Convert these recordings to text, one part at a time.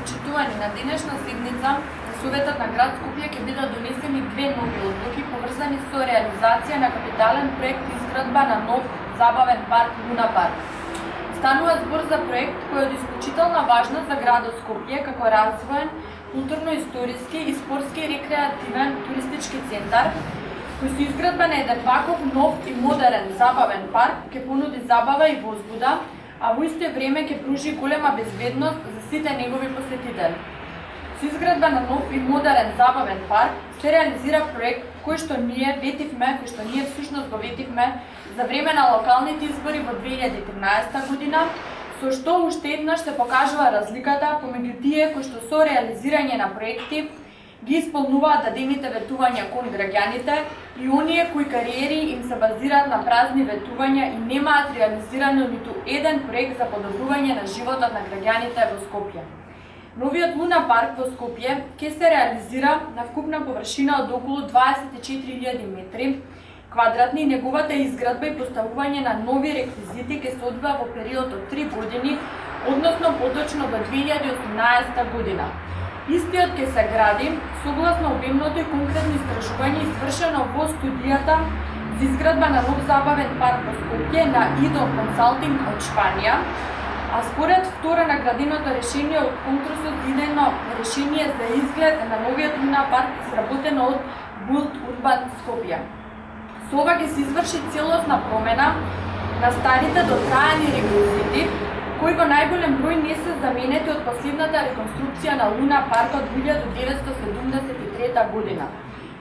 почитувани на денешна седница на Советот на град Скопје ќе бидат донесени две нови одлуки поврзани со реализација на капитален проект изградба на нов забавен парк Луна парк. Станува збор за проект кој е од исклучителна важност за градот Скопје како развоен, културно-историски и спортски рекреативен туристички центар, кој со изградба на еден ваков нов и модерен забавен парк ќе понуди забава и возбуда, а во исто време ќе пружи голема безбедност за сите негови посетители. Со изградба на нов и модерен забавен парк се реализира проект кој што ние всушност го ветивме за време на локалните избори во 2013 година, со што уште еднаш се покажува разликата помеѓу тие кои што со реализирање на проекти ги исполнуваат дадените ветувања кон граѓаните и оние кои кариери им се базираат на празни ветувања и немаат реализирано ниту еден проект за подобрување на животот на граѓаните во Скопје. Новиот Луна парк во Скопје ќе се реализира на вкупна површина од околу 24.000 метри квадратни и неговата изградба и поставување на нови реквизити ќе се одвива во период од 3 години, односно поточно до 2018 година. Истиот ќе се гради согласно обемното и конкретно истражување извршено во студијата за изградба на нов забавен парк во Скопје на Идо Консалтинг од Шпанија, а според втора награденото решение од конкурсот идено решение за изглед на новиот Луна парк изработено од Build Urban Скопје. Со ова ќе се изврши целосна промена на старите дотрајани реквизити, кои во најголем број не се заменети од последната реконструкција на Луна паркот 1973 година.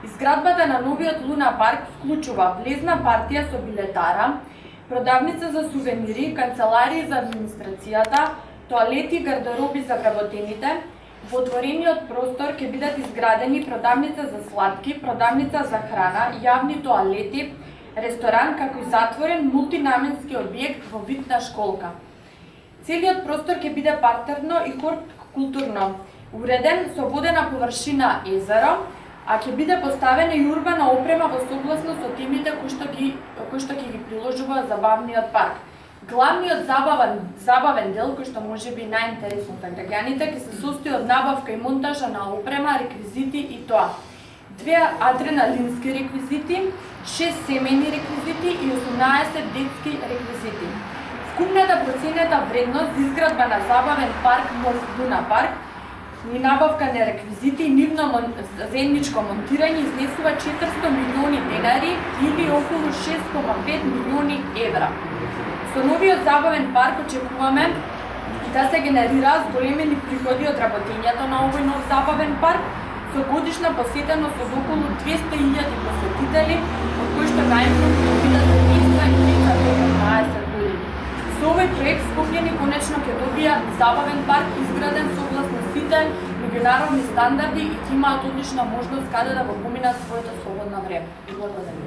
Изградбата на новиот Луна парк вклучува влезна партија со билетара, продавница за сувенири, канцеларии за администрацијата, тоалети и гардероби за вработените. Во отворениот простор ќе бидат изградени продавница за сладки, продавница за храна, јавни тоалети, ресторан како и затворен мултинаменски објект во вид на школка. Целиот простор ќе биде партерно и културно уреден со водена површина езеро, а ќе биде поставена и урбана опрема во согласно со темите кои што ќе ги приложува забавниот парк. Главниот забавен дел, кој што можеби најинтересно за граѓаните, ќе се состои од набавка и монтажа на опрема, реквизити и тоа: 2 адреналински реквизити, 6 семејни реквизити и 18 детски реквизити. Вкупната проценета вредност за изградба на забавен парк нов Луна парк и набавка на реквизити и нивно заедничко монтирање изнесува 400 милиони денари или околу 6,5 милиони евра. Со новиот забавен парк очекуваме да се генерираат големени приходи од работењето на овој нов забавен парк, со годишна посетеност од околу 200.000 посетители, од кои што најмногу ќе бидат од 15 години. Со овој проект Скопјани конечно ќе добија забавен парк изграден согласно сите меѓународни стандарди и ќе имаат одлична можност каде да го поминат своето слободно време. Благодарам.